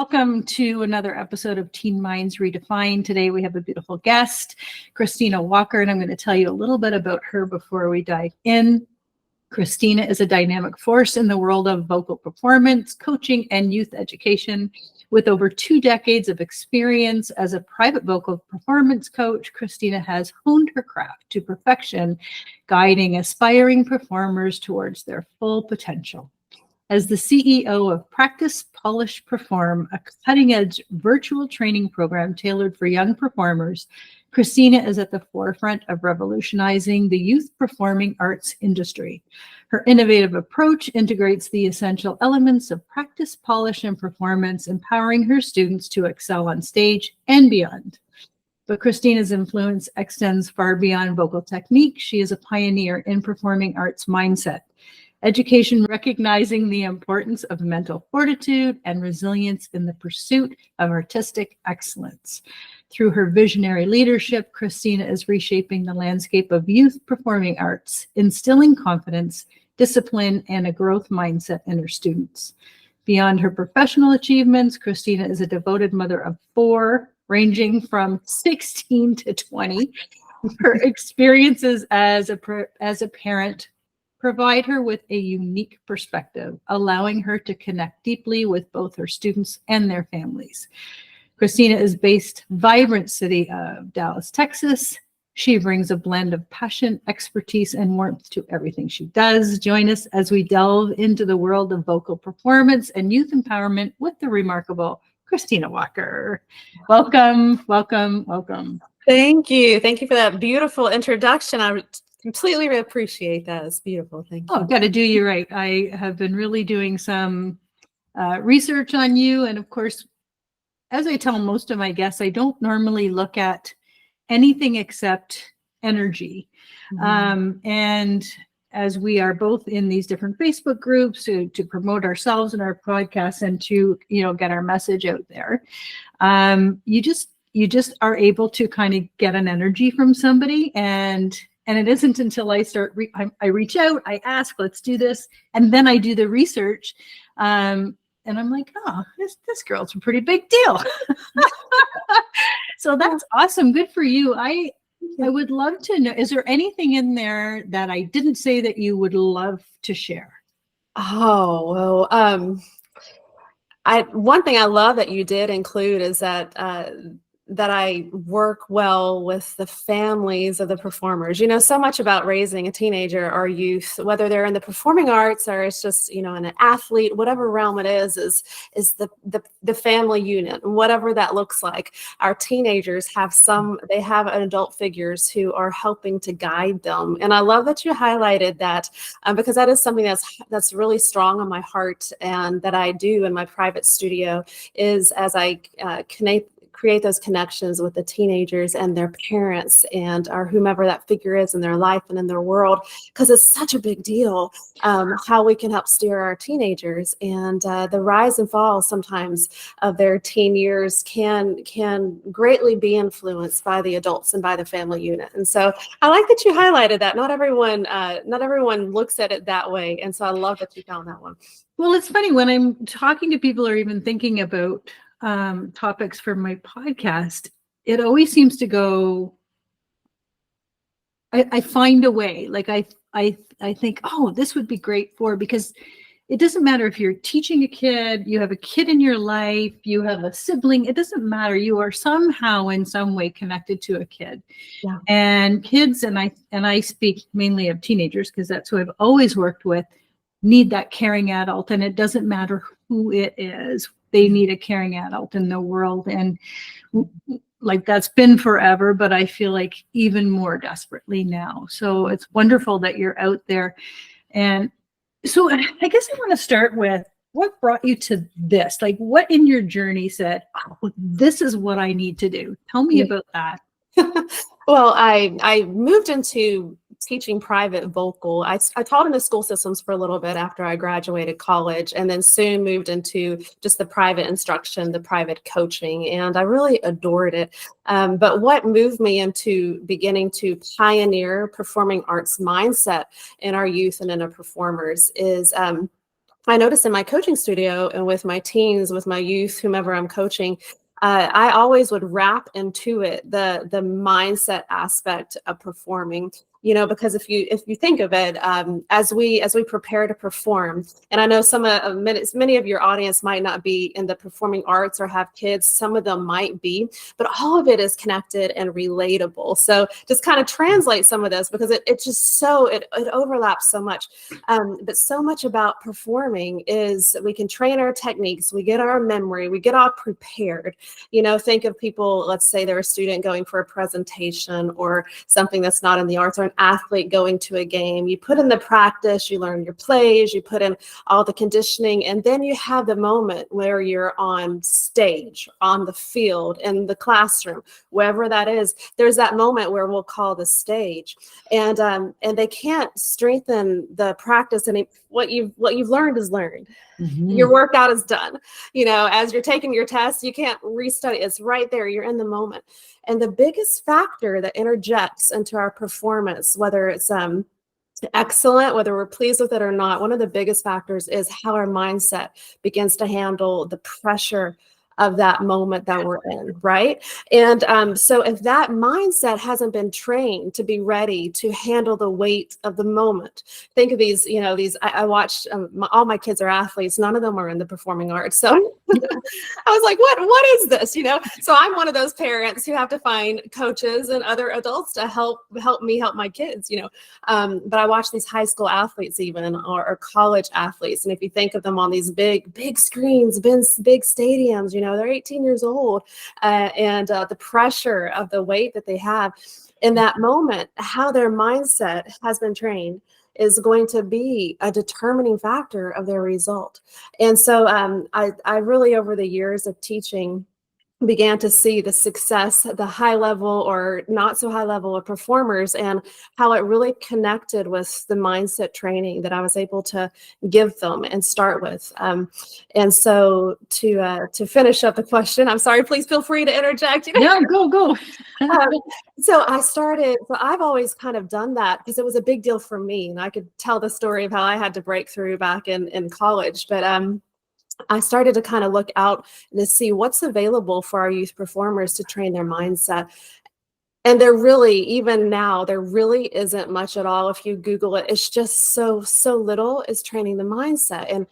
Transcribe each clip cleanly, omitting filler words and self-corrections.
Welcome to another episode of Teen Minds Redefined. Today we have a beautiful guest, Christina Walker, and I'm going to tell you a little bit about her before we dive in. Christina is a dynamic force in the world of vocal performance, coaching, and youth education. With over 2 decades of experience as a private vocal performance coach, Christina has honed her craft to perfection, guiding aspiring performers towards their full potential. As the CEO of Practice, Polish, Perform, a cutting-edge virtual training program tailored for young performers, Christina is at the forefront of revolutionizing the youth performing arts industry. Her innovative approach integrates the essential elements of practice, polish, and performance, empowering her students to excel on stage and beyond. But Christina's influence extends far beyond vocal technique. She is a pioneer in performing arts mindset. Education recognizing the importance of mental fortitude and resilience in the pursuit of artistic excellence. Through her visionary leadership, Christina is reshaping the landscape of youth performing arts, instilling confidence, discipline, and a growth mindset in her students. Beyond her professional achievements, Christina is a devoted mother of 4, ranging from 16 to 20. Her experiences as a parent provide her with a unique perspective, allowing her to connect deeply with both her students and their families. Christina is based in the vibrant city of Dallas, Texas. She brings a blend of passion, expertise, and warmth to everything she does. Join us as we delve into the world of vocal performance and youth empowerment with the remarkable Christina Walker. Welcome, welcome, welcome. Thank you. Thank you for that beautiful introduction. I completely appreciate that. It's beautiful. Thank you. Oh, got to do you right. I have been really doing some research on you. And of course, as I tell most of my guests, I don't normally look at anything except energy. And as we are both in these different Facebook groups to promote ourselves and our podcasts and to, get our message out there, you just are able to kind of get an energy from somebody. And it isn't until I start, I reach out, I ask, let's do this. And then I do the research. And I'm like, oh, this girl's a pretty big deal. So that's awesome. Good for you. I would love to know, is there anything in there that I didn't say that you would love to share? Oh, well, one thing I love that you did include is that I work well with the families of the performers. So much about raising a teenager or youth, whether they're in the performing arts or it's just, an athlete, whatever realm it is the family unit, whatever that looks like. Our teenagers have adult figures who are helping to guide them. And I love that you highlighted that because that is something that's really strong on my heart and that I do in my private studio is as I create those connections with the teenagers and their parents and or whomever that figure is in their life and in their world, because it's such a big deal how we can help steer our teenagers and the rise and fall sometimes of their teen years can greatly be influenced by the adults and by the family unit. And so I like that you highlighted that. Not everyone looks at it that way. And so I love that you found that one. Well, it's funny when I'm talking to people or even thinking about topics for my podcast, it always seems to go, I find a way, like I think, oh, this would be great because it doesn't matter if you're teaching a kid, you have a kid in your life, you have a sibling, it doesn't matter. You are somehow in some way connected to a kid. Yeah. And kids, and I speak mainly of teenagers because that's who I've always worked with, need that caring adult. And it doesn't matter who it is. They need a caring adult in the world. And like that's been forever, but I feel like even more desperately now. So it's wonderful that you're out there. And so I guess I want to start with what brought you to this? Like what in your journey said, oh, this is what I need to do? Tell me about that. Well, I moved into teaching private vocal. I taught in the school systems for a little bit after I graduated college, and then soon moved into just the private instruction, the private coaching, and I really adored it. But what moved me into beginning to pioneer performing arts mindset in our youth and in our performers is I noticed in my coaching studio and with my teens, with my youth, whomever I'm coaching, I always would wrap into it the mindset aspect of performing. Because if you think of it, as we prepare to perform, and I know many of your audience might not be in the performing arts or have kids, some of them might be, but all of it is connected and relatable. So just kind of translate some of this, because it overlaps so much. But so much about performing is we can train our techniques, we get our memory, we get all prepared. Think of people, let's say they're a student going for a presentation or something that's not in the arts, or an athlete going to a game. You put in the practice, you learn your plays, you put in all the conditioning, and then you have the moment where you're on stage, on the field, in the classroom, wherever that is. There's that moment where we'll call the stage, and they can't strengthen the practice. And what you've learned is learned. Your workout is done. As you're taking your test, you can't restudy. It's right there. You're in the moment. And the biggest factor that interjects into our performance, whether it's excellent, whether we're pleased with it or not, one of the biggest factors is how our mindset begins to handle the pressure of that moment that we're in, right? And so if that mindset hasn't been trained to be ready to handle the weight of the moment, think of these, I watched, all my kids are athletes, none of them are in the performing arts. So I was like, what is this? So I'm one of those parents who have to find coaches and other adults to help me help my kids, but I watch these high school athletes even, or college athletes. And if you think of them on these big screens, big stadiums, they're 18 years old, and the pressure of the weight that they have in that moment, how their mindset has been trained is going to be a determining factor of their result. And so I really, over the years of teaching, began to see the success, the high level or not so high level of performers, and how it really connected with the mindset training that I was able to give them and start with. And so to finish up the question, I'm sorry, please feel free to interject. Yeah, go. So I've always kind of done that because it was a big deal for me. And I could tell the story of how I had to break through back in college. But I started to kind of look out and to see what's available for our youth performers to train their mindset. And even now, there really isn't much at all. If you Google it, it's just so little is training the mindset. And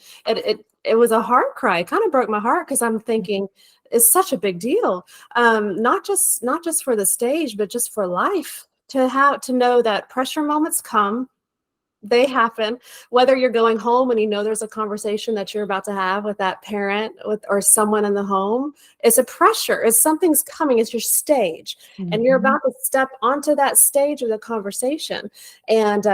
it was a heart cry. It kind of broke my heart, because I'm thinking it's such a big deal. Not just for the stage, but just for life, to know that pressure moments come. They happen, whether you're going home and there's a conversation that you're about to have with that parent or someone in the home. It's a pressure. It's something's coming. It's your stage, and you're about to step onto that stage of the conversation. And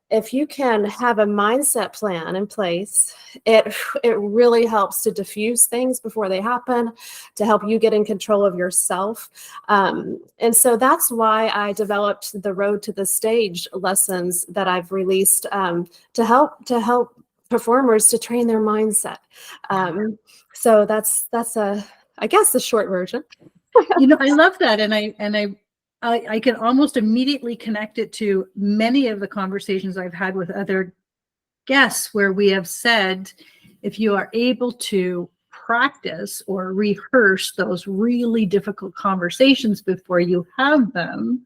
if you can have a mindset plan in place, it really helps to diffuse things before they happen, to help you get in control of yourself. And so that's why I developed the Road to the Stage lessons that I've released to help performers to train their mindset. So that's I guess the short version. I love that, and I can almost immediately connect it to many of the conversations I've had with other guests, where we have said, if you are able to practice or rehearse those really difficult conversations before you have them,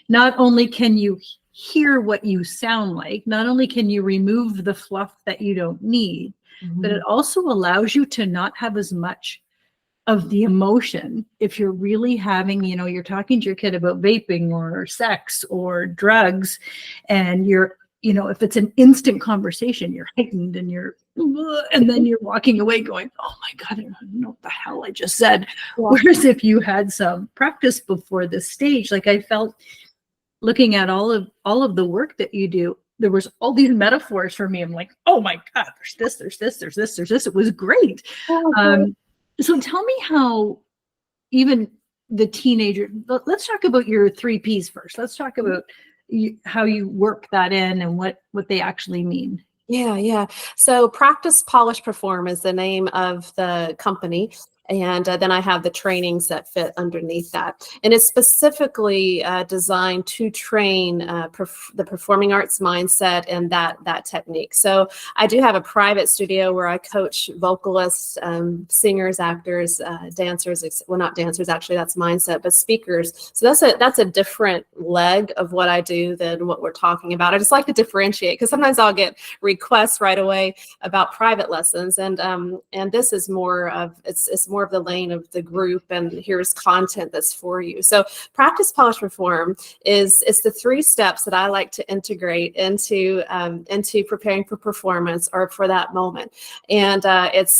not only can you hear what you sound like, not only can you remove the fluff that you don't need, but it also allows you to not have as much of the emotion. If you're really having, you're talking to your kid about vaping or sex or drugs, and if it's an instant conversation, you're heightened and and then you're walking away going, oh my God, I don't know what the hell I just said. Yeah. Whereas if you had some practice before the stage, like I felt looking at all of the work that you do, there was all these metaphors for me. I'm like, oh my God, there's this. It was great. So tell me how even the teenager, let's talk about your 3 Ps first. Let's talk about how you work that in and what they actually mean. Yeah. So Practice, Polish, Perform is the name of the company. And then I have the trainings that fit underneath that. And it's specifically designed to train the performing arts mindset and that technique. So I do have a private studio where I coach vocalists, singers, actors, dancers, well, not dancers, actually, that's mindset, but speakers. So that's a different leg of what I do than what we're talking about. I just like to differentiate, because sometimes I'll get requests right away about private lessons. And this is more of, it's more of the lane of the group, and here's content that's for you. So practice, polish, perform it's the 3 steps that I like to integrate into preparing for performance or for that moment. And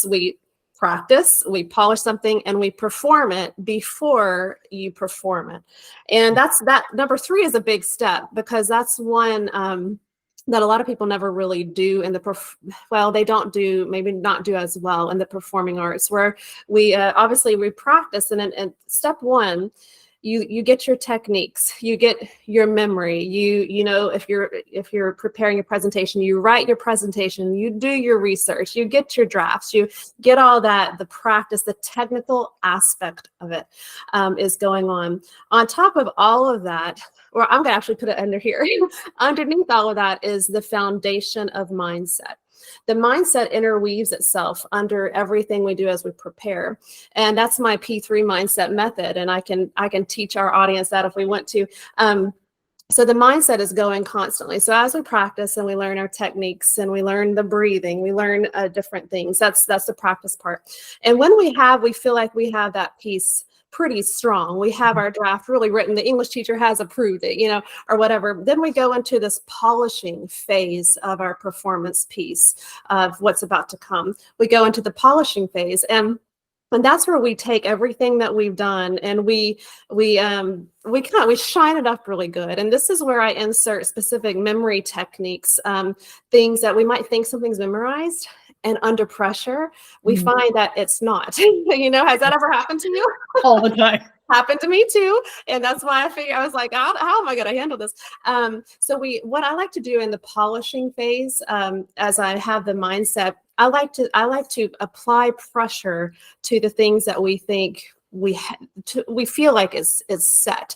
we practice, we polish something, and we perform it before you perform it. And that number 3 is a big step, because that's one that a lot of people never really do in they don't do, maybe not do as well in the performing arts, where we obviously we practice, and step 1, you get your techniques, you get your memory, you know, if you're preparing a presentation, you write your presentation, you do your research, you get your drafts, you get all that, the practice, the technical aspect of it is going on. On top of all of that, or I'm going to actually put it under here. Underneath all of that is the foundation of mindset. The mindset interweaves itself under everything we do as we prepare. And that's my P3 mindset method. And I can teach our audience that if we want to. So the mindset is going constantly. So as we practice and we learn our techniques and we learn the breathing, we learn different things. That's the practice part. And when we feel like we have that piece pretty strong, we have our draft really written, the English teacher has approved it, you know, or whatever, then we go into this polishing phase of our performance piece of what's about to come. We go into the polishing phase, and that's where we take everything that we've done and we shine it up really good. And this is where I insert specific memory techniques, things that we might think something's memorized, and under pressure, we find that it's not. You know, has that ever happened to you? All the time. Happened to me too. And that's why I was like, how am I going to handle this? So what I like to do in the polishing phase, as I have the mindset, I like to apply pressure to the things that we think we feel like is set.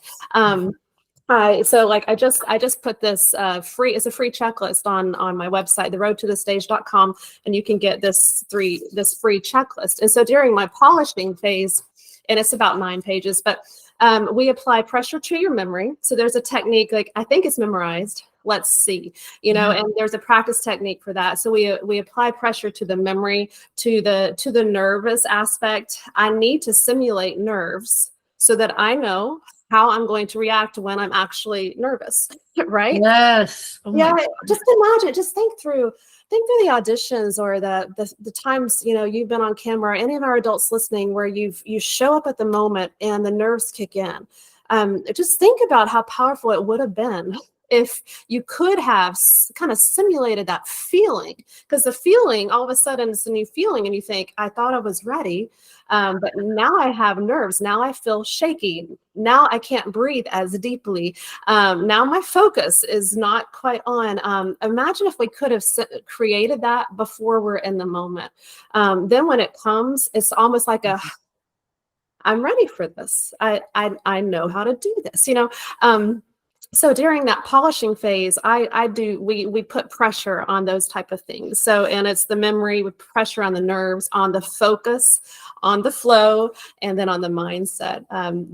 So like I just put this it's a free checklist on my website, theroadtothestage.com, and you can get this free checklist. And so during my polishing phase, and it's about 9 pages, but we apply pressure to your memory. So there's a technique, like I think it's memorized. Let's see, you know, and there's a practice technique for that. So we apply pressure to the memory, to the nervous aspect. I need to simulate nerves so that I know how I'm going to react when I'm actually nervous, right? Yes. Oh yeah. Just imagine, just think through the auditions or the times, you know, you've been on camera, any of our adults listening, where you show up at the moment and the nerves kick in. Just think about how powerful it would have been if you could have kind of simulated that feeling, because the feeling, all of a sudden it's a new feeling and you think, I thought I was ready, but now I have nerves. Now I feel shaky. Now I can't breathe as deeply. Now my focus is not quite on. Imagine if we could have created that before we're in the moment. Then when it comes, it's almost like I'm ready for this. I know how to do this, you know. So during that polishing phase, we put pressure on those type of things. So, and it's the memory with pressure on the nerves, on the focus, on the flow, and then on the mindset.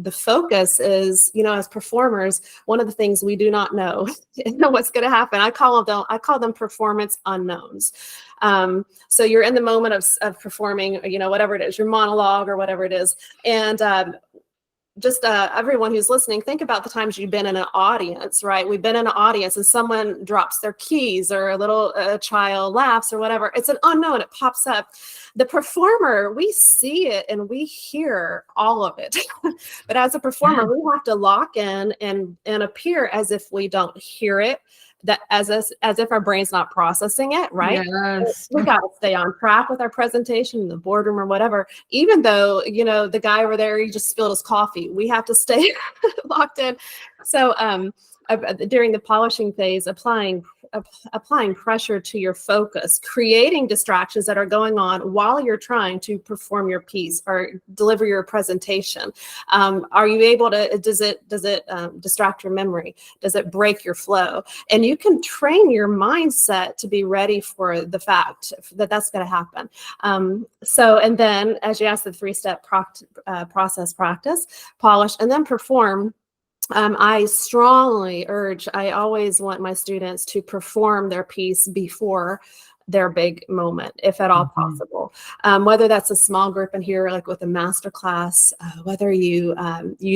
The focus is, you know, as performers, one of the things we do not know what's going to happen. I call them performance unknowns. So you're in the moment of performing, you know, whatever it is, your monologue or whatever it is. And, just everyone who's listening, think about the times you've been in an audience, right? We've been in an audience and someone drops their keys or a child laughs or whatever. It's an unknown. It pops up. The performer, we see it and we hear all of it. But as a performer, we have to lock in and appear as if we don't hear it, that as if our brain's not processing it, right? Yes. We got to stay on track with our presentation in the boardroom or whatever. Even though, you know, the guy over there, he just spilled his coffee, we have to stay locked in. So during the polishing phase, applying pressure to your focus, creating distractions that are going on while you're trying to perform your piece or deliver your presentation. Are you able to, does it distract your memory? Does it break your flow? And you can train your mindset to be ready for the fact that that's going to happen. And then as you asked, the 3-step process: practice, polish, and then perform. I strongly urge, I always want my students to perform their piece before their big moment, if at all possible. Whether that's a small group in here, like with a master class, whether you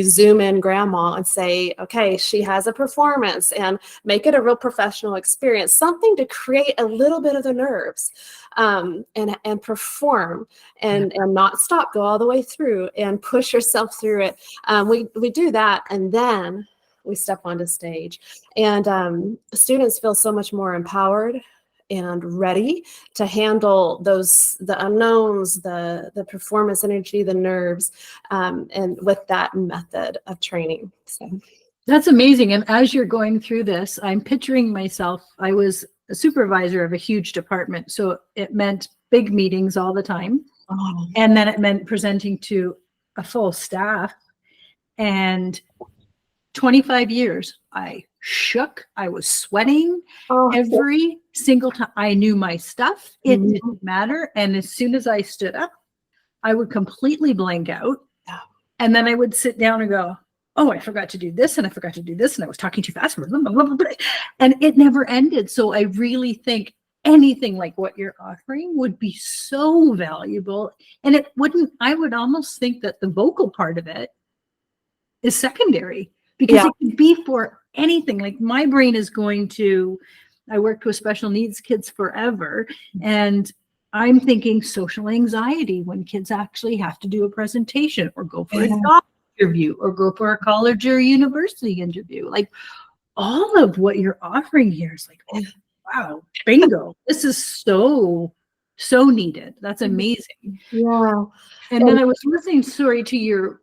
zoom in grandma and say, okay, she has a performance, and make it a real professional experience, something to create a little bit of the nerves, and perform and not stop, go all the way through and push yourself through it. We do that, and then we step onto stage, and students feel so much more empowered and ready to handle the unknowns, the performance energy, the nerves, and with that method of training. So that's amazing. And as you're going through this, I'm picturing myself, I was a supervisor of a huge department. So it meant big meetings all the time. Oh. And then it meant presenting to a full staff. And 25 years, I shook, I was sweating every single time. I knew my stuff. It didn't matter. And as soon as I stood up, I would completely blank out. And then I would sit down and go, oh, I forgot to do this, and I forgot to do this, and I was talking too fast. And it never ended. So I really think anything like what you're offering would be so valuable. And it wouldn't, I would almost think that the vocal part of it is secondary, because it could be for anything. Like my brain is going to, I worked with special needs kids forever, and I'm thinking social anxiety when kids actually have to do a presentation or go for a job interview or go for a college or university interview. Like all of what you're offering here is like, oh, wow, bingo. This is so needed. That's amazing. Yeah. And then I was listening, sorry, to your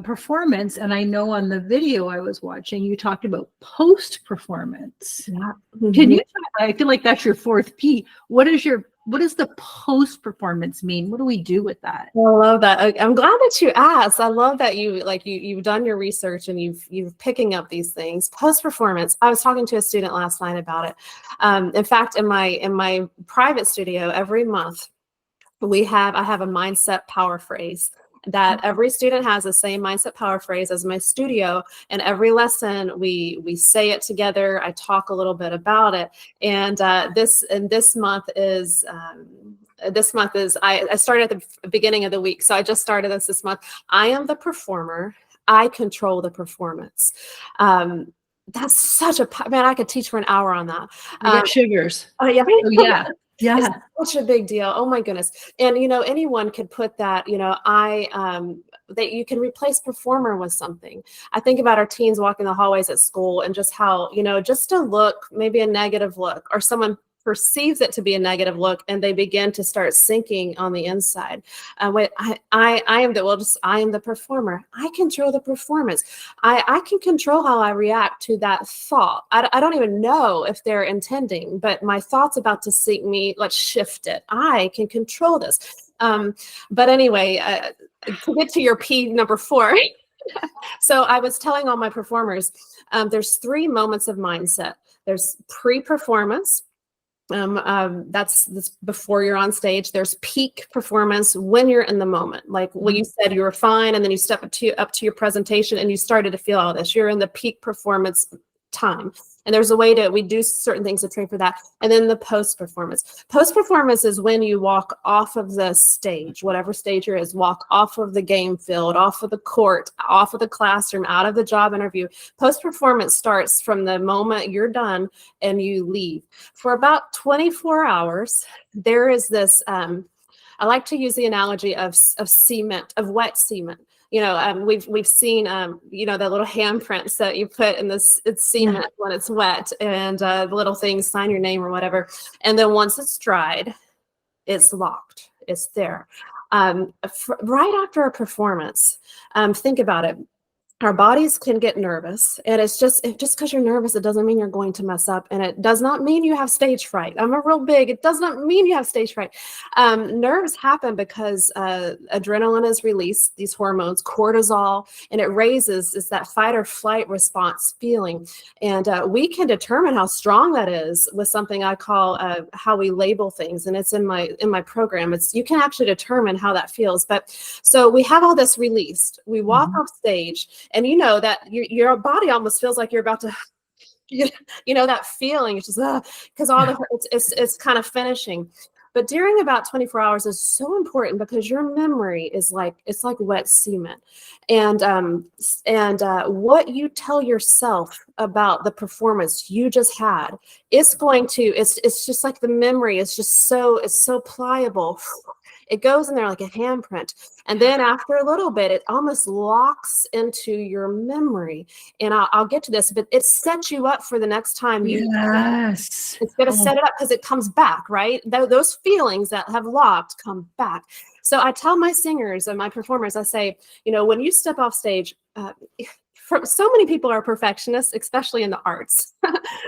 performance, and I know on the video I was watching, you talked about post-performance. Yeah. Can you I feel like that's your 4th P. What does the post-performance mean? What do we do with that? I love that. I'm glad that you asked. I love that you've done your research and you've picking up these things. Post-performance. I was talking to a student last night about it. In fact, in my private studio, every month I have a mindset power phrase that every student has the same mindset power phrase as my studio. And every lesson we say it together. I talk a little bit about it. And this month is I started at the beginning of the week. So I just started this month. I am the performer. I control the performance. That's such a, man, I could teach for an hour on that. I get sugars. Oh yeah. Oh, yeah. Yeah. It's such a big deal. Oh my goodness. And, anyone could put that, that you can replace performer with something. I think about our teens walking the hallways at school and just how, just a look, maybe a negative look, or someone perceives it to be a negative look, and they begin to start sinking on the inside. I am the performer. I control the performance. I can control how I react to that thought. I don't even know if they're intending, but my thought's about to sink me. Let's shift it. I can control this. But anyway, to get to your P number 4. So I was telling all my performers, there's 3 moments of mindset. There's pre-performance. That's before you're on stage. There's peak performance when you're in the moment. Like what you said, you were fine, and then you step up to your presentation and you started to feel all this. You're in the peak performance time. And there's a way we do certain things to train for that. And then the post-performance. Post-performance is when you walk off of the stage, whatever stage you're is, walk off of the game field, off of the court, off of the classroom, out of the job interview. Post-performance starts from the moment you're done and you leave. For about 24 hours, there is this, I like to use the analogy of cement, of wet cement. We've seen, the little handprints that you put in it's cement when it's wet, and the little things, sign your name or whatever. And then once it's dried, it's locked. It's there. Right after a performance, think about it. our bodies can get nervous, and it's just because you're nervous, it doesn't mean you're going to mess up, and it does not mean you have stage fright. I'm a real big, it does not mean you have stage fright. Nerves happen because adrenaline is released, these hormones, cortisol, and it raises, it's that fight or flight response feeling. And we can determine how strong that is with something I call how we label things, and it's in my program. It's, you can actually determine how that feels. But so we have all this released, we walk off stage, and you know that your body almost feels like you're about to, you know, that feeling. It's just because all the it's kind of finishing. But during about 24 hours is so important because your memory is like, it's like wet cement, and what you tell yourself about the performance you just had, it's going to, it's just like the memory is just so, it's so pliable. It goes in there like a handprint. And then after a little bit, it almost locks into your memory. And I'll get to this, but it sets you up for the next time you, Yes. it's going to set it up because it comes back, right? Those feelings that have locked come back. So I tell my singers and my performers, I say, you know, when you step off stage, so many people are perfectionists, especially in the arts.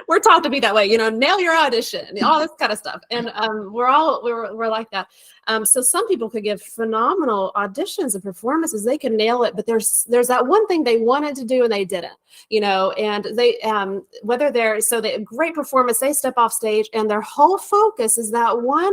We're taught to be that way, you know, nail your audition, all this kind of stuff. And we're like that. So some people could give phenomenal auditions and performances. They can nail it, but there's that one thing they wanted to do and they didn't, you know, and they, whether they're, so they, great performance, they step off stage and their whole focus is that one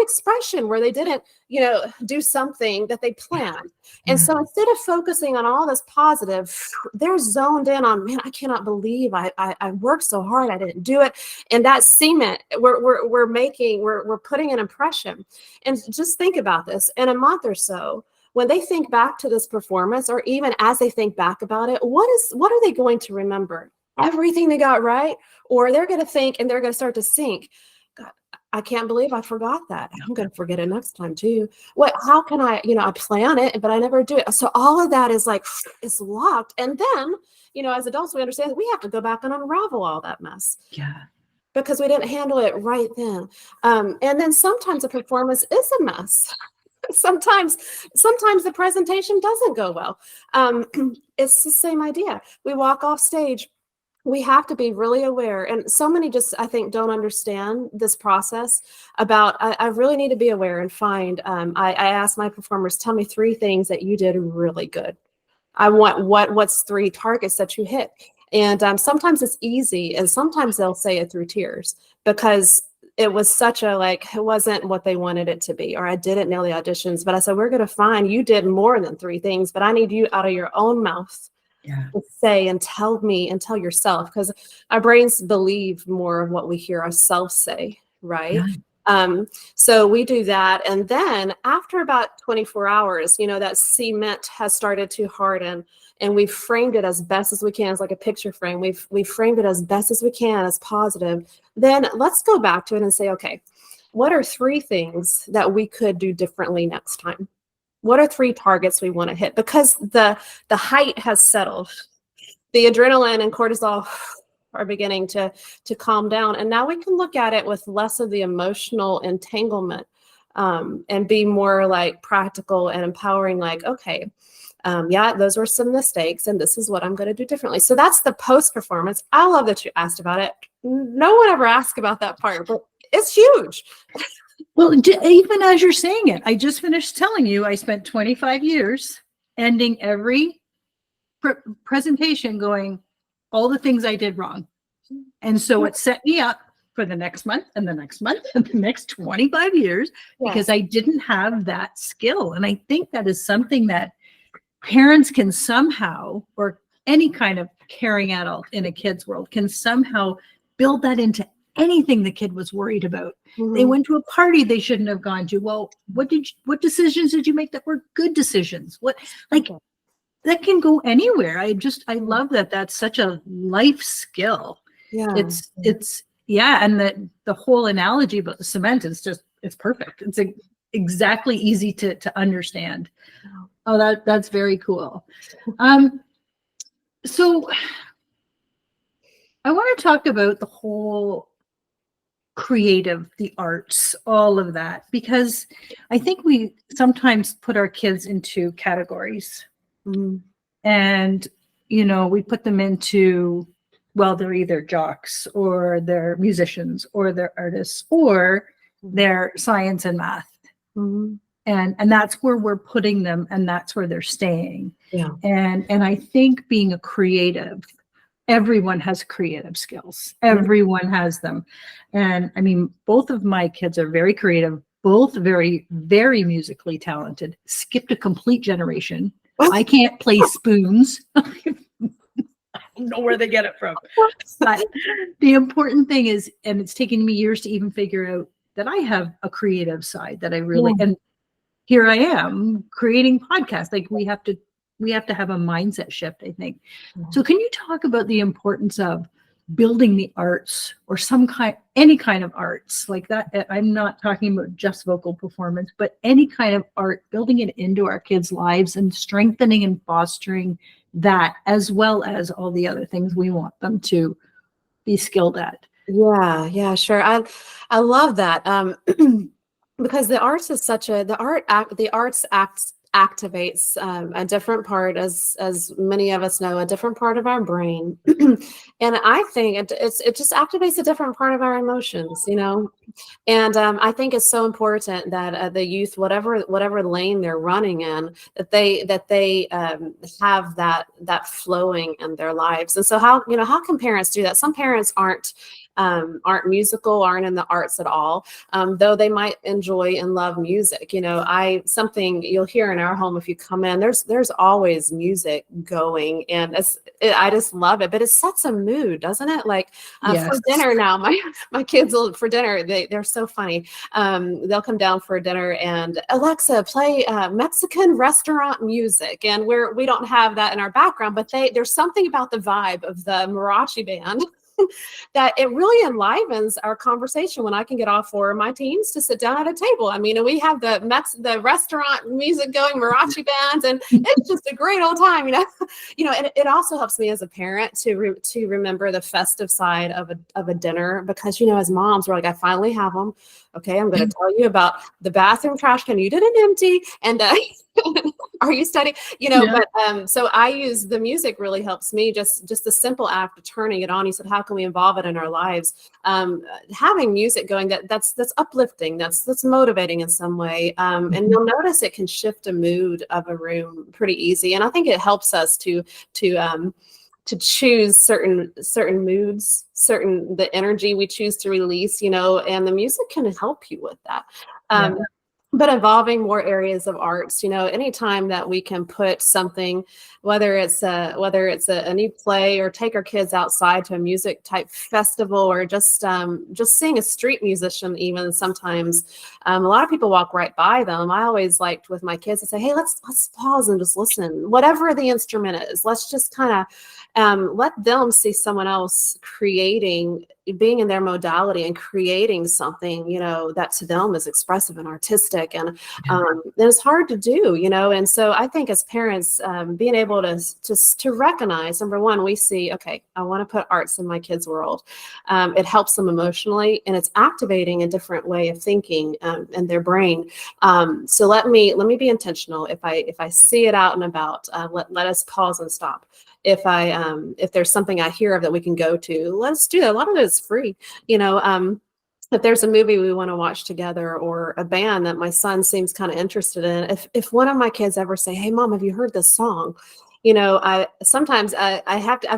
expression where they didn't, you know, do something that they planned. And so instead of focusing on all this positive, they're zoned in on, man, I cannot believe I worked so hard, I didn't do it. And that cement, we're putting an impression. And just think about this, in a month or so, when they think back to this performance, or even as they think back about it, what are they going to remember? Everything they got right? Or they're going to think, and they're going to start to think, God, I can't believe I forgot that. I'm going to forget it next time too. How can I, you know, I plan it, but I never do it. So all of that is like, it's locked. And then, you know, as adults, we understand that we have to go back and unravel all that mess. Yeah. Because we didn't handle it right then. And then sometimes a performance is a mess. Sometimes the presentation doesn't go well. It's the same idea. We walk off stage. We have to be really aware. And so many just, I think, don't understand this process about, I really need to be aware and find, I ask my performers, tell me 3 things that you did really good. I want what's 3 targets that you hit. And sometimes it's easy, and sometimes they'll say it through tears because it was such a, like, it wasn't what they wanted it to be, or I didn't nail the auditions. But I said, we're going to find you did more than 3 things, but I need you out of your own mouth to say and tell me and tell yourself, because our brains believe more of what we hear ourselves say, right? So we do that. And then after about 24 hours, you know, that cement has started to harden, and we've framed it as best as we can. It's like a picture frame. We've framed it as best as we can, as positive. Then let's go back to it and say, okay, what are 3 things that we could do differently next time? What are 3 targets we want to hit? Because the height has settled. The adrenaline and cortisol are beginning to calm down. And now we can look at it with less of the emotional entanglement, and be more like practical and empowering, like, okay, yeah, those were some mistakes, and this is what I'm going to do differently. So that's the post-performance. I love that you asked about it. No one ever asked about that part, but it's huge. Well, even as you're saying it, I just finished telling you I spent 25 years ending every presentation going, all the things I did wrong. And so it set me up for the next month and the next month and the next 25 years because I didn't have that skill. And I think that is something that parents can somehow, or any kind of caring adult in a kid's world can somehow build that into anything the kid was worried about. They went to a party they shouldn't have gone to. Well, what decisions did you make that were good decisions? That can go anywhere. I love that. That's such a life skill. Yeah. It's and the whole analogy about the cement is just, it's perfect. It's exactly easy to understand. Oh, that's very cool. So I want to talk about the whole creative, the arts, all of that, because I think we sometimes put our kids into categories. And, we put them into, well, they're either jocks or they're musicians or they're artists or they're science and math. Mhm. And that's where we're putting them, and that's where they're staying. Yeah. And I think being a creative, everyone has creative skills. Everyone has them. And I mean, both of my kids are very creative, both very, very musically talented, skipped a complete generation. I can't play spoons. I don't know where they get it from. But the important thing is, and it's taken me years to even figure out that I have a creative side that I really, and here I am creating podcasts. Like we have to have a mindset shift, I think. So can you talk about the importance of building the arts or any kind of arts like that? I'm not talking about just vocal performance, but any kind of art, building it into our kids' lives and strengthening and fostering that, as well as all the other things we want them to be skilled at. Yeah, sure. I love that. Because the arts is the arts activates a different part, as many of us know, a different part of our brain. And I think it just activates a different part of our emotions, and I think it's so important that the youth, whatever lane they're running in, that they have that flowing in their lives. And so how can parents do that? Some parents aren't musical, aren't in the arts at all, though they might enjoy and love music. Something you'll hear in our home if you come in, there's always music going, and I just love it. But it sets a mood, doesn't it? Like Yes. For dinner now, my kids will, for dinner, they're so funny. They'll come down for dinner and, Alexa, play Mexican restaurant music, and we don't have that in our background, but there's something about the vibe of the mariachi band that it really enlivens our conversation when I can get all four of my teens to sit down at a table. I mean, and we have the restaurant music going, mariachi bands, and it's just a great old time, and it also helps me as a parent to remember the festive side of a dinner, because, as moms, we're like, I finally have them. Okay, I'm going to tell you about the bathroom trash can. You didn't empty, and are you studying? Yeah. But so I use the music really helps me. Just the simple act of turning it on. You said, how can we involve it in our lives? Having music going that's uplifting, that's motivating in some way, and you'll notice it can shift a mood of a room pretty easy. And I think it helps us to choose certain moods, the energy we choose to release, and the music can help you with that. But involving more areas of arts, anytime that we can put something, whether it's a new play, or take our kids outside to a music type festival, or just seeing a street musician, even sometimes, a lot of people walk right by them. I always liked with my kids to say, hey, let's pause and just listen, whatever the instrument is. Let's just kind of let them see someone else being in their modality and creating something, that to them is expressive and artistic, and it's hard to do, and so I think as parents, being able to recognize, number one, we see, okay, I want to put arts in my kids' world. It helps them emotionally, and it's activating a different way of thinking in their brain. So let me be intentional. If I see it out and about, let us pause and stop. If there's something I hear of that we can go to, let's do that. A lot of it is free, if there's a movie we want to watch together, or a band that my son seems kind of interested in, if one of my kids ever say, hey, Mom, have you heard this song? I've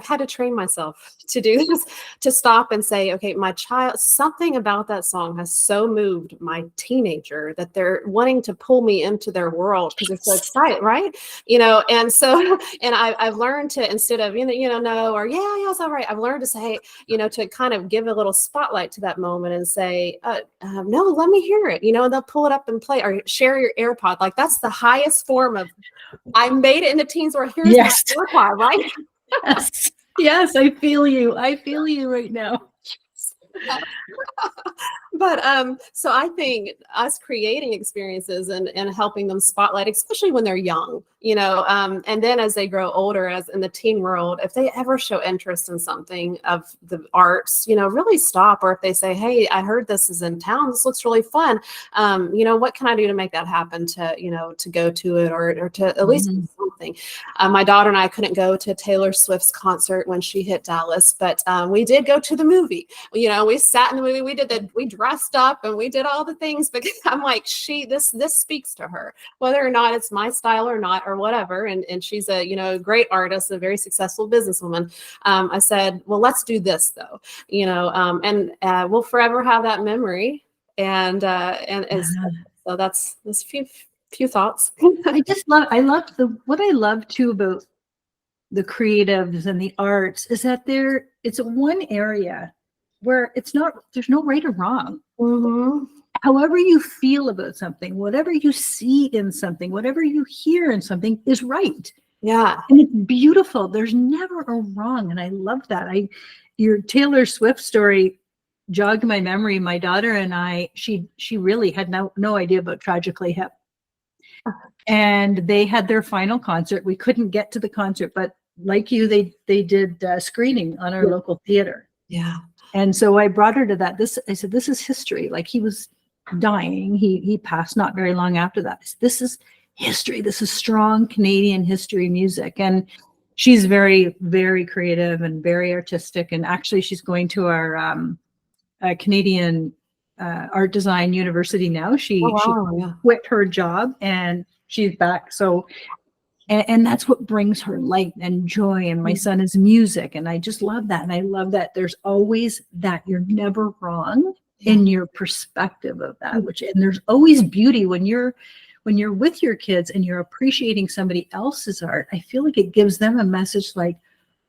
had to train myself to do this, to stop and say, okay, my child, something about that song has so moved my teenager that they're wanting to pull me into their world because they're so excited, right? And so, and I've learned to, instead of, no, or yeah, it's all right. I've learned to say, to kind of give a little spotlight to that moment and say, no, let me hear it, and they'll pull it up and play, or share your AirPod. Like, that's the highest form of, I made it in the teens where here's my AirPod, right? Yes, I feel you. I feel you right now. But so I think us creating experiences and helping them spotlight, especially when they're young, and then as they grow older, as in the teen world, if they ever show interest in something of the arts, really stop. Or if they say, hey, I heard this is in town, this looks really fun. What can I do to make that happen, to go to it, or to at least do something. something. My daughter and I couldn't go to Taylor Swift's concert when she hit Dallas, but we did go to the movie. You know, we sat in the movie, we dressed up and we did all the things, because I'm like, this speaks to her, whether or not it's my style or not, or whatever. And she's a, you know, great artist, a very successful businesswoman. I said, well, let's do this though, you know, and we'll forever have that memory. And so that's a few thoughts. I love what I love too about the creatives and the arts is that it's one area where there's no right or wrong. Mm-hmm. However you feel about something, whatever you see in something, whatever you hear in something is right. Yeah. And it's beautiful. There's never a wrong. And I love that. Your Taylor Swift story jogged my memory. My daughter and I, she really had no idea about Tragically Hip. And they had their final concert. We couldn't get to the concert, but like you, they did screening on our local theater. Yeah. And so I brought her to that. I said, this is history. Like, he was dying. He passed not very long after that. Said, this is history. This is strong Canadian history music. And she's very, very creative and very artistic. And actually she's going to our Canadian art design university now. She quit her job and she's back. So, and that's what brings her light and joy. And my son is music. And I just love that. And I love that there's always that you're never wrong in your perspective of that, and there's always beauty when you're with your kids and you're appreciating somebody else's art. I feel like it gives them a message like,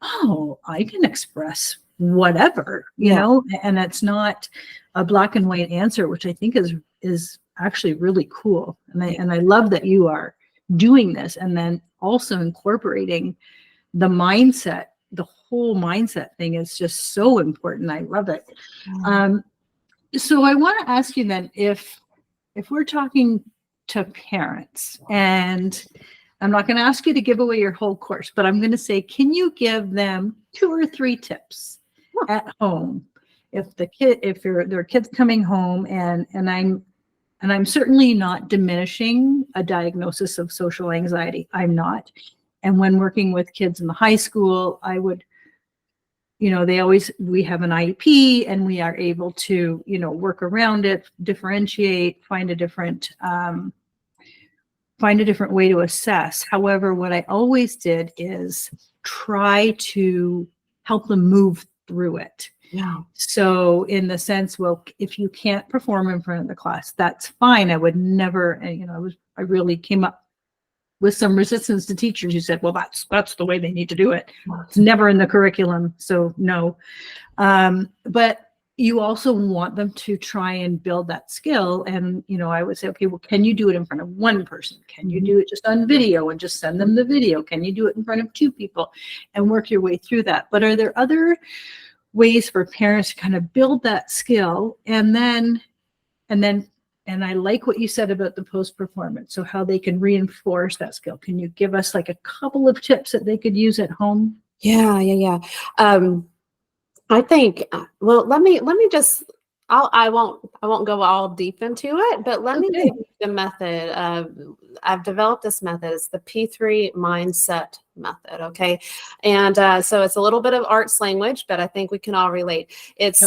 oh, I can express whatever, you know, and it's not a black and white answer, which I think is actually really cool. And I love that you are doing this, and then also incorporating the mindset. The whole mindset thing is just so important. I love it. So I want to ask you then, if we're talking to parents, and I'm not going to ask you to give away your whole course, but I'm going to say, can you give them 2 or 3 tips at home if their kid's coming home, and I'm certainly not diminishing a diagnosis of social anxiety. I'm not. And when working with kids in the high school, I would, you know, we have an IEP and we are able to, you know, work around it, differentiate, find a different way to assess. However, what I always did is try to help them move through it. Yeah. So in the sense, well, if you can't perform in front of the class, that's fine. I would never, you know, I really came up with some resistance to teachers who said, well, that's the way they need to do it. It's never in the curriculum. So no. But you also want them to try and build that skill. And, you know, I would say, okay, well, can you do it in front of one person? Can you do it just on video and just send them the video? Can you do it in front of 2 people and work your way through that? But are there other ways for parents to kind of build that skill? And I like what you said about the post-performance. So how they can reinforce that skill. Can you give us like a couple of tips that they could use at home? Yeah. I think, well, let me just, I won't go all deep into it, but let me give you the method. I've developed this method. It's the P3 mindset method. Okay. And so it's a little bit of arts language, but I think we can all relate. It's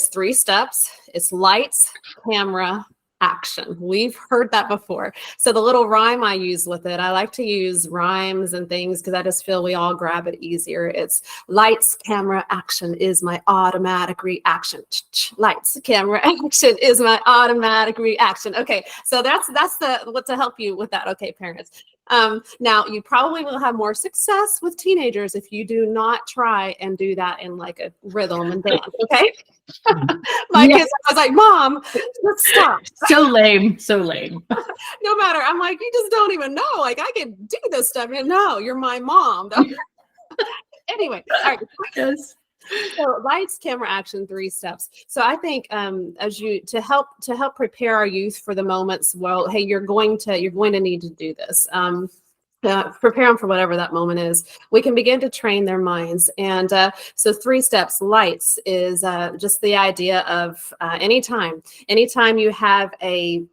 3 steps. It's lights, camera, action. We've heard that before. So the little rhyme I use with it, I like to use rhymes and things because I just feel we all grab it easier. It's lights, camera, action is my automatic reaction. Lights, camera, action is my automatic reaction. Okay. So that's what to help you with that. Okay, parents. Now you probably will have more success with teenagers if you do not try and do that in like a rhythm and dance. Okay. My kids, I was like, Mom, let's stop. So lame. No matter. I'm like, you just don't even know. Like, I can do this stuff. And no, you're my mom. Anyway, all right. Yes. So lights, camera, action, 3 steps. So I think to help prepare our youth for the moments, well, hey, you're going to need to do this. Prepare them for whatever that moment is. We can begin to train their minds. And so 3 steps. Lights is just the idea of anytime you have a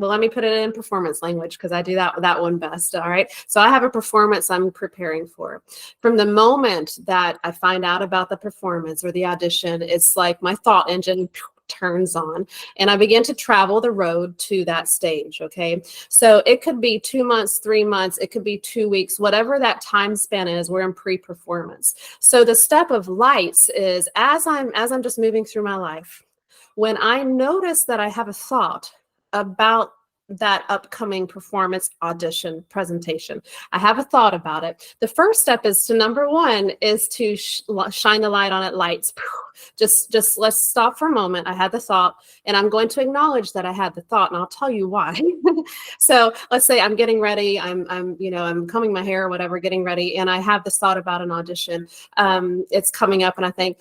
well, let me put it in performance language because I do that one best. All right. So I have a performance I'm preparing for. From the moment that I find out about the performance or the audition, it's like my thought engine turns on and I begin to travel the road to that stage. Okay. So it could be 2 months, 3 months, it could be 2 weeks, whatever that time span is, we're in pre-performance. So the step of lights is as I'm just moving through my life, when I notice that I have a thought about that upcoming performance audition presentation, I have a thought about it. The first step is to number one is to shine the light on it. Lights. Just let's stop for a moment. I had the thought and I'm going to acknowledge that I had the thought and I'll tell you why. So let's say I'm getting ready. I'm combing my hair or whatever, getting ready. And I have this thought about an audition. It's coming up and I think,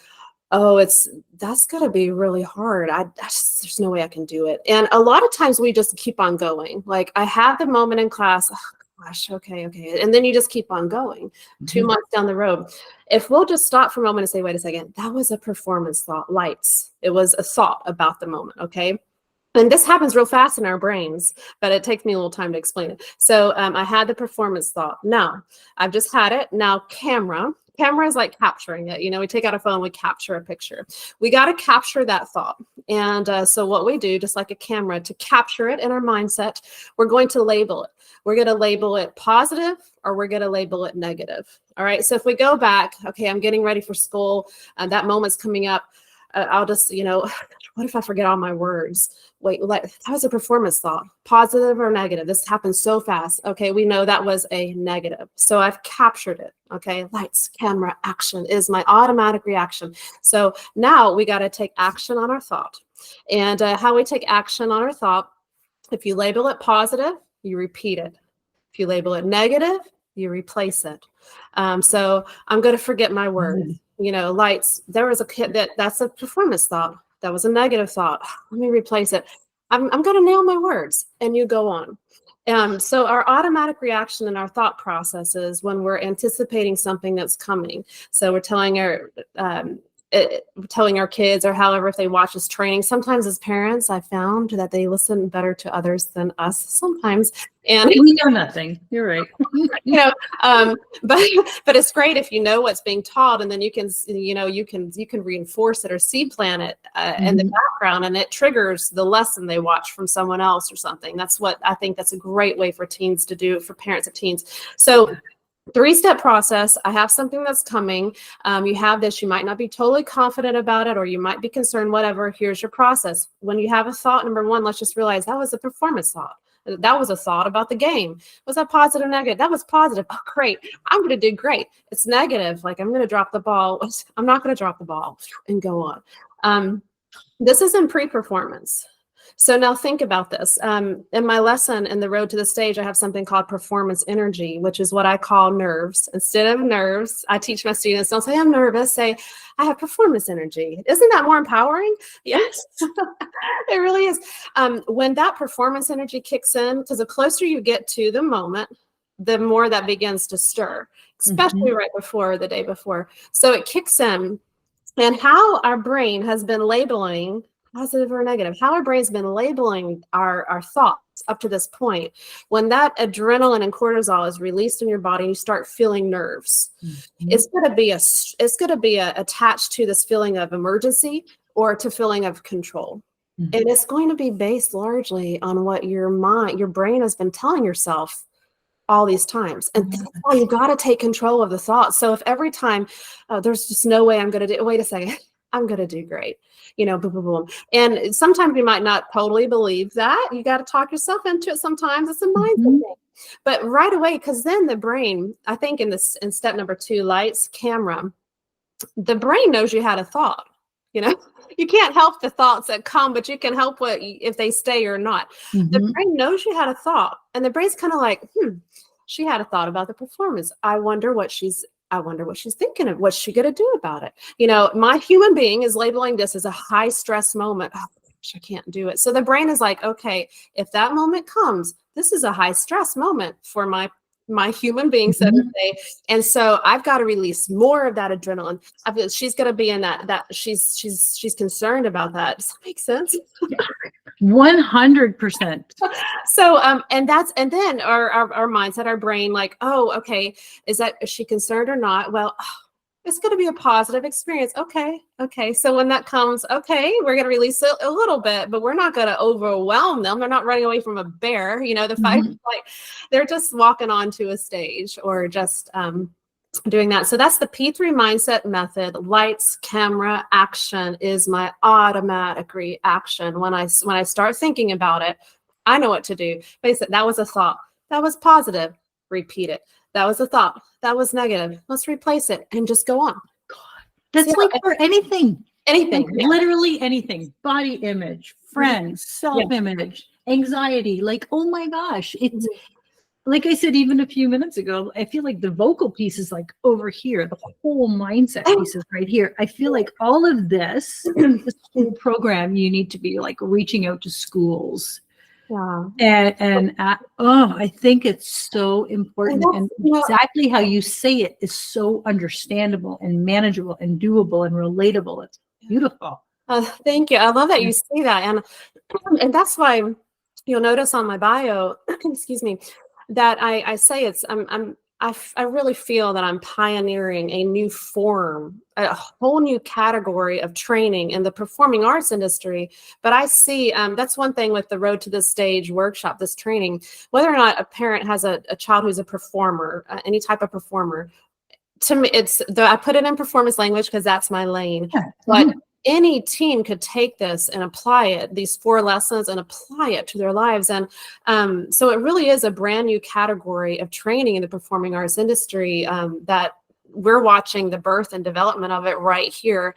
oh, that's going to be really hard. There's no way I can do it. And a lot of times we just keep on going. Like I have the moment in class, oh gosh, okay. And then you just keep on going. Mm-hmm. 2 months down the road. If we'll just stop for a moment and say, wait a second, that was a performance thought, lights. It was a thought about the moment. Okay. And this happens real fast in our brains, but it takes me a little time to explain it. So I had the performance thought. Now I've just had it. Now camera is like capturing it. We take out a phone, we capture a picture. We got to capture that thought. And so what we do, just like a camera, to capture it in our mindset, we're going to label it. We're going to label it positive or we're going to label it negative. All right. So if we go back, okay, I'm getting ready for school and that moment's coming up. I'll just, what if I forget all my words? Wait, that was a performance thought, positive or negative. This happens so fast. Okay, we know that was a negative. So I've captured it. Okay, lights, camera, action is my automatic reaction. So now we got to take action on our thought. And how we take action on our thought, if you label it positive, you repeat it. If you label it negative, you replace it. So I'm going to forget my word. Lights, there was a kid that's a performance thought. That was a negative thought. Let me replace it. I'm going to nail my words, and you go on. So our automatic reaction in our thought processes when we're anticipating something that's coming. So we're telling our kids, or however, if they watch us training, sometimes as parents, I found that they listen better to others than us sometimes. And we know nothing. You're right. But it's great if you know what's being taught, and then you can reinforce it or seed plant it in the background, and it triggers the lesson they watch from someone else or something. That's what I think. That's a great way for teens to do, for parents of teens. So 3-step process. I have something that's coming. You have this. You might not be totally confident about it, or you might be concerned, whatever. Here's your process. When you have a thought, number one, let's just realize that was a performance thought. That was a thought about the game. Was that positive or negative? That was positive. Oh, great. I'm going to do great. It's negative. Like I'm going to drop the ball. I'm not going to drop the ball and go on. This is in pre-performance. So now think about this. In my lesson, in the road to the stage, I have something called performance energy, which is what I call nerves. Instead of nerves, I teach my students, don't say I'm nervous, say I have performance energy. Isn't that more empowering? Yes, it really is. When that performance energy kicks in, because the closer you get to the moment, the more that begins to stir, especially right before, the day before. So it kicks in, and how our brain has been labeling positive or negative, how our brain's been labeling our thoughts up to this point. When that adrenaline and cortisol is released in your body, you start feeling nerves. It's going to be attached to this feeling of emergency or to feeling of control. And it's going to be based largely on what your brain has been telling yourself all these times. And that's why you got to take control of the thoughts. So if every time there's just no way I'm going to do, wait a second, I'm going to do great. Boom, boom, boom. And sometimes you might not totally believe that. You got to talk yourself into it sometimes. It's a mindset thing. But right away, because then the brain, I think in step number 2, lights, camera, the brain knows you had a thought. You can't help the thoughts that come, but you can help if they stay or not. The brain knows you had a thought, and the brain's kind of like, she had a thought about the performance. I wonder what she's thinking of. What's she going to do about it? My human being is labeling this as a high stress moment. Oh, gosh, I can't do it. So the brain is like, okay, if that moment comes, this is a high stress moment for my human being, so to say. And so I've got to release more of that adrenaline. She's going to be in that she's concerned about that. Does that make sense? 100%. So, and then our mindset, our brain, like, oh, okay, is she concerned or not? Well, it's going to be a positive experience. Okay. So when that comes, okay, we're going to release it a little bit, but we're not going to overwhelm them. They're not running away from a bear, the fight, like they're just walking onto a stage or just doing that. So that's the P3 mindset method. Lights, camera, action is my automatic reaction. When I start thinking about it, I know what to do. Face it, that was a thought. That was positive. Repeat it. That was a thought. That was negative. Let's replace it and just go on. That's like for anything. Anything. Like literally anything. Body image, friends, self-image, anxiety. Like, oh my gosh. It's like I said, even a few minutes ago, I feel like the vocal piece is like over here. The whole mindset piece is right here. I feel like all of this whole program, you need to be like reaching out to schools. I think it's so important, and exactly how you say it is so understandable and manageable and doable and relatable. It's beautiful. Thank you. I love that you say that, and that's why you'll notice on my bio, excuse me, that I say I really feel that I'm pioneering a new form, a whole new category of training in the performing arts industry. But I see that's one thing with the Road to the Stage workshop, this training, whether or not a parent has a child who's a performer, any type of performer, to me, I put it in performance language because that's my lane. But any teen could take this and apply it, these 4 lessons, and apply it to their lives. And so it really is a brand new category of training in the performing arts industry that we're watching the birth and development of it right here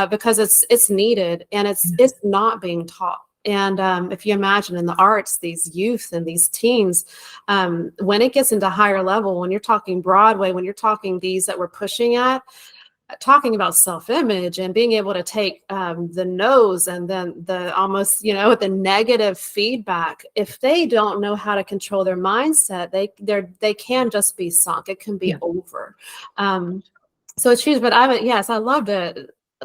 because it's needed, and it's not being taught. And if you imagine in the arts, these youth and these teens, when it gets into higher level, when you're talking Broadway, when you're talking these that we're pushing at, talking about self-image and being able to take the no's and then the almost, the negative feedback, if they don't know how to control their mindset, they can just be sunk. It can be over. So it's huge. But I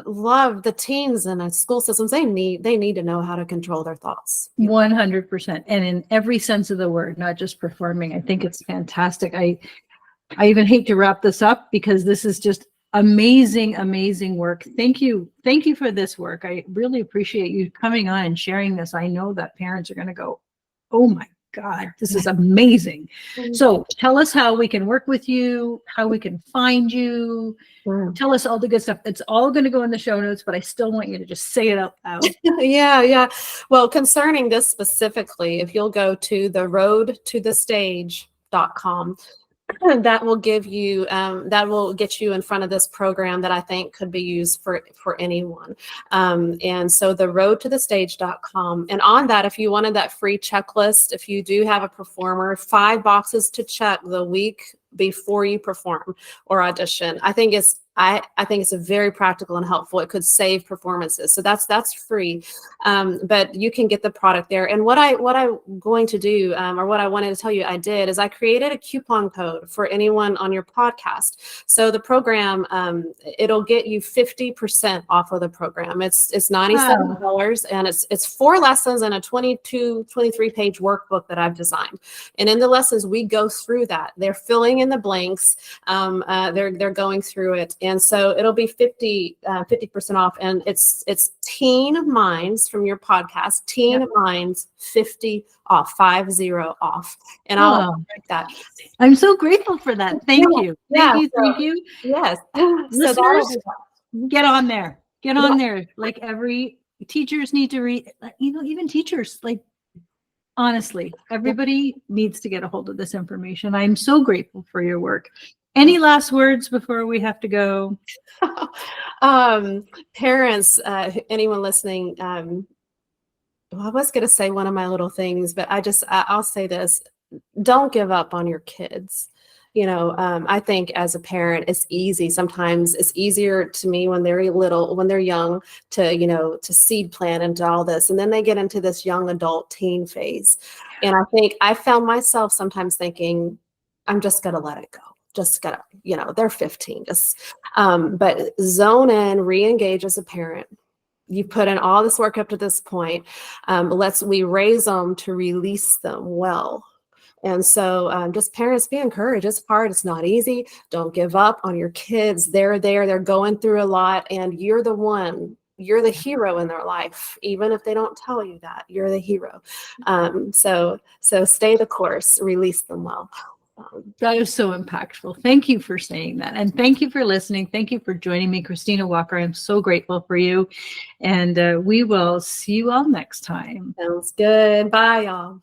love the teens and school systems. They need to know how to control their thoughts. 100%. And in every sense of the word, not just performing. I think it's fantastic. I even hate to wrap this up because this is just amazing work. Thank you for this work. I really appreciate you coming on and sharing this. I know that parents are going to go, oh my God, this is amazing. So tell us how we can work with you, how we can find you. Tell us all the good stuff. It's all going to go in the show notes, but I still want you to just say it out loud. Yeah. Well, concerning this specifically, if you'll go to theroadtothestage.com, that will get you in front of this program that I think could be used for anyone. And so theroadtothestage.com. And on that, if you wanted that free checklist, if you do have a performer, 5 boxes to check the week before you perform or audition, I think it's very practical and helpful. It could save performances. So that's free. But you can get the product there. And what I'm going to do, or what I wanted to tell you I did, is I created a coupon code for anyone on your podcast. So the program, it'll get you 50% off of the program. It's $97 and it's 4 lessons and a 23 page workbook that I've designed. And in the lessons, we go through that. They're filling in the blanks. They're going through it. And so it'll be 50% off, and it's Teen Minds from your podcast, Teen Minds 50 off, 50 off. And I'll break that. I'm so grateful for that. Thank you. Thank you. Yes. Listeners, get on there. Get on there. Like teachers need to read, even teachers, like, honestly, everybody needs to get a hold of this information. I'm so grateful for your work. Any last words before we have to go? Parents, anyone listening, I was going to say one of my little things, but I'll say this: don't give up on your kids. I think as a parent, it's easy. Sometimes it's easier to me when they're little, when they're young, to seed plant into all this. And then they get into this young adult teen phase. And I think I found myself sometimes thinking, I'm just going to let it go. Just gotta, they're 15. But zone in, re-engage as a parent. you've put in all this work up to this point. We raise them to release them well. And so just parents, be encouraged. It's hard. It's not easy. Don't give up on your kids. They're there. They're going through a lot. And you're the hero in their life. Even if they don't tell you that, you're the hero. So stay the course. Release them well. That is so impactful. Thank you for saying that. And thank you for listening. Thank you for joining me, Christina Walker. I'm so grateful for you. And we will see you all next time. Sounds good. Bye, y'all.